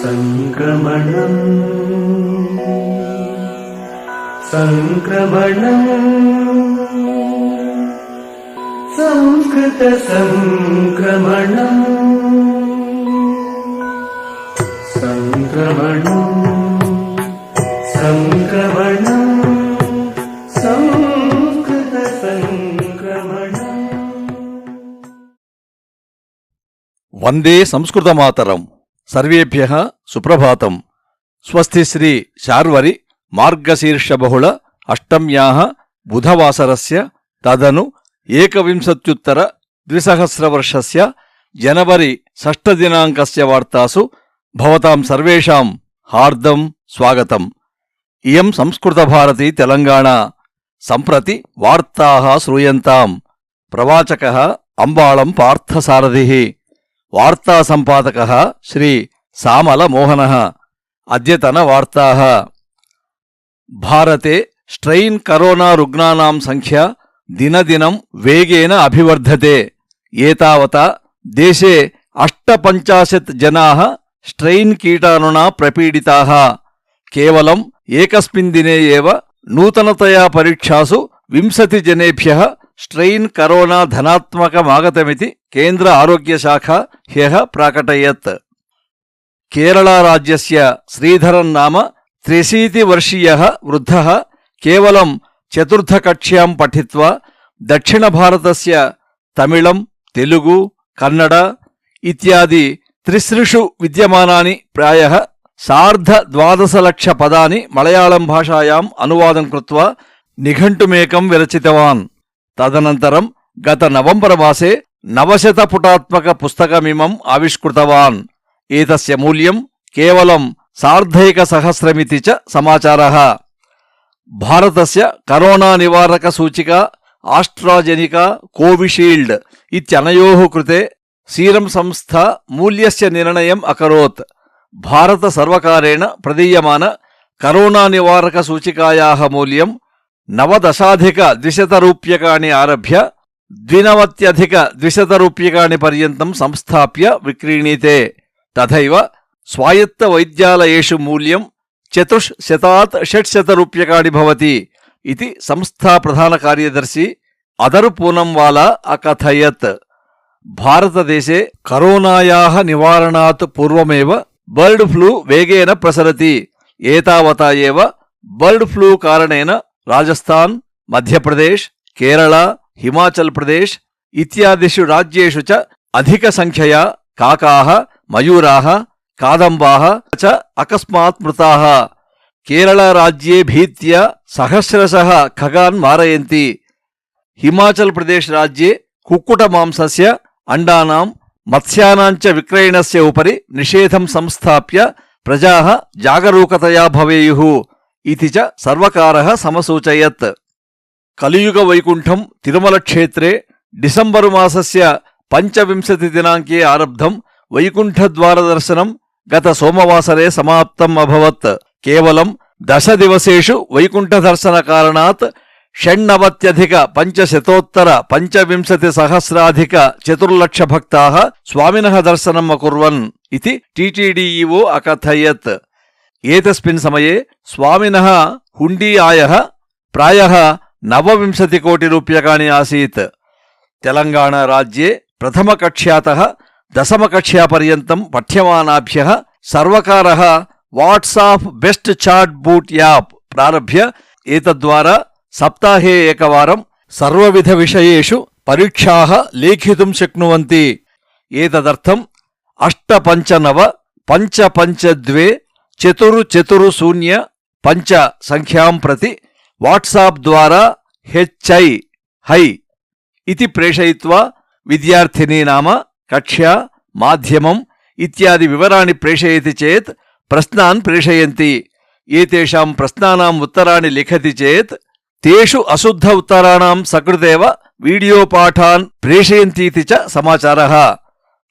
సంక్రమణం సంక్రమణం సంస్కృత సంక్రమణం సంక్రమణం సంక్రమణం సంస్కృత సంక్రమణం. వందే సంస్కృతమాతరం. సర్వేభ్యః సుప్రభాతం. స్వస్తి శ్రీ శార్వరి మార్గశీర్షబహుళ అష్టమ్యాః బుధవాసరస్య తదను ఏకవింశత్యుత్తర ద్విసహస్రవర్షస్య జనవరి షష్ఠదినాంకస్య వార్తాసు భవతాం సర్వేషాం హార్దం స్వాగతం. ఇయం సంస్కృతభారతి తెలంగాణ. సంప్రతి వార్తాః శ్రూయంతాం. ప్రవాచకః అంబాళం పార్థసారథిః. వార్తా సంపాదకః శ్రీ సామల మోహనః. అద్యతన వార్తాః. భారతే స్ట్రెయిన్ కరోనా రుగ్ణానాం సంఖ్య దినదినం వేగేన అభివర్ధతే. ఏతావతా దేశే 58 జనాః స్ట్రెయిన్ కీటానునా ప్రపీడితాః. కేవలం ఏకస్మిన్ దినే ఏవ నూతనతయా పరీక్షాసు 20 జనేభ్యః స్ట్రెయిన్ కరోనా ధనాత్మకమాగతమితి కేంద్ర ఆరోగ్యశాఖ హ్యః ప్రాకటయత్. కేరళరాజ్యస్య శ్రీధరన్ నామ 83 వర్షీయः వృద్ధः కేవలం చతుర్థకక్ష్యాం పఠిత్వా దక్షిణభారతస్య తమిళం, తెలుగు, కన్నడ ఇత్యాది త్రిసృషు విద్యమానాని ప్రాయః 12.5 లక్ష పదాని మలయాళం భాషాయాం అనువాదం కృత్వా నిఘంటుమేకం విరచితవాన్. తదనంతరం గత నవంబర్ మాసే 900 పుటాత్మక పుస్తకమిమం ఆవిష్కృతవాన్. ఏతస్య మూల్యం కేవలం 1,50,000 చ సమాచారః. భారతస్య కరోనా నివారక సూచిక ఆస్ట్రాజెనికా కోవిషీల్డ్ ఇత్యనయోః కృతే సీరం సంస్థ మూల్యస్య నిర్ణయం అకరోత్. భారత సర్వకారేణ ప్రదీయమాన కరోనా నివారక సూచికాయాః మూల్యం 19,200 రూప్యకాణి ఆరభ్య 92,200 రూప్యకాణి పర్యంతం సంస్థాప్య విక్రీణీతే. తథైవ స్వాయత్త వైద్యాలయేషు మూల్యం 400-600 రూప్యకాణి భవతి ఇతి సంస్థా ప్రధాన కార్యదర్శి అదర్ పూనంవాలా అకథయత్. భారతదేశే కరోనాయాః నివారణాత్ పూర్వమేవ బర్డ్ ఫ్లూ వేగేన ప్రసరతి. ఏతావతా ఏవ బర్డ్ ఫ్లూ కారణేన రాజస్థాన్, మధ్యప్రదేశ్, కేరళ, హిమాచల్ ప్రదేశ్ ఇత్యాదిషు రాజ్యేషు చ అధిక సంఖ్యయా కాకాః, మయూరాః, కాదంబాః చ అకస్మాత్ మృతాః. కేరళ రాజ్యే భీత్యా సహస్రశః ఖగాన్ మారయంతి. హిమాచల్ ప్రదేశ్ రాజ్యే కుక్కుట మాంసస్య, అండానాం, మత్స్యానాం చ విక్రయణస్య ఉపరి నిషేధం సంస్థాప్య ప్రజాః జాగరూకతయా భవేయుః ఇతి చ సర్వకారః సమసూచయత్. కలియుగ వైకుంఠం తిరుమల క్షేత్రే డిసెంబరు మాసస్య 25 దినాంకే ఆరబ్ధం వైకుంఠద్వార దర్శనం గత సోమవాసరే సమాప్తం అభవత్. కేవలం 10 దివసేషు వైకుంఠ దర్శన కారణాత్ 96,525,400,000 భక్తాః స్వామినః దర్శనం అకుర్వన్ ఇతి టిటిడిఇఓ అకథయత్. ఏతస్మిన్ సమయే స్వామినః హుండీ ఆయః ప్రాయః 29 కోటి రూప్యకాణి ఆసీత్. తెలంగాణ రాజ్యే ప్రథమకక్ష్యాతః దశమకక్ష్యాపర్యంతం పఠ్యమానాభ్యః సర్వకారः WhatsApp best chat bot app ప్రారభ్య ఏతద్వారా సప్తాహే ఏకవారం సర్వవిధ విషయేషు పరీక్షాః లేఖితుం శక్నువంతి. ఏతదర్థం 85524420 సంఖ్యాం ప్రతి వాట్సాప్ ద్వారా హై ఇతి ప్రేషయిత్వా విద్యార్థినీ నామ, కక్ష్యా, మాధ్యమం ఇత్యాది వివరాణి ప్రేషయతి చేత్ ప్రశ్నాన్ ప్రేషయంతి. ఏతేషాం ప్రశ్నానాం ఉత్తరాణి లిఖతి చేత్ తేషు అశుద్ధ ఉత్తరాణాం సకృదేవ వీడియో పాఠాన్ ప్రేషయంతీతి చ సమాచారః.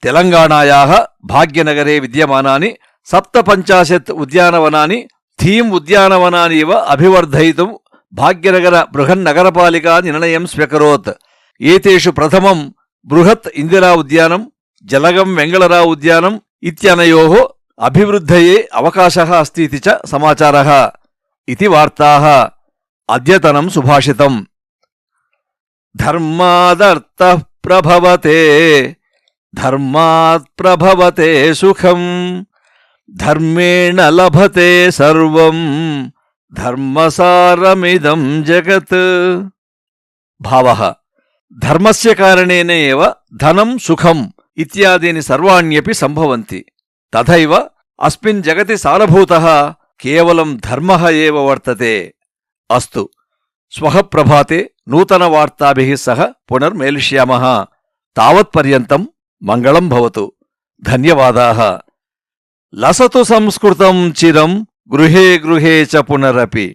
తెలంగాణాయాః భాగ్యనగరే విద్యమానాని 57 ఉద్యానవనాని థీమ్ ఉద్యానవనాని ఇవ అభివర్ధయితుం భాగ్యనగర బృహన్నగరపాలికా నిర్ణయం స్వ్యకరోత్. ఏతేషు ప్రథమం బృహత్ ఇందిరా ఉద్యానం, జలగం వెంగళరావు ఉద్యానం ఇత్యనయోః అభివృద్ధయే అవకాశः अस्ति इति च समाचारः इति वार्ताः अद्यतनं सुभाषितम् धर्मादर्थः प्रभवते धर्मात् प्रभवते सुखम् धर्मेण लभते सर्वम् धर्मसारमिदं जगत् भावः धर्मस्य कारणेन एव धनं सुखम् इत्यादीनि सर्वाण्यपि सम्भवन्ति तथैव अस्मिन् जगति सारभूतः केवलं धर्मः एव वर्तते अस्तु श्वः प्रभाते नूतनवार्ताभिः सह पुनर्मेलिष्यामः तावत्पर्यन्तं मङ्गलं भवतु धन्यवादाः लसतु संस्कृतं चिरं गृहे गृहे च पुनरपि।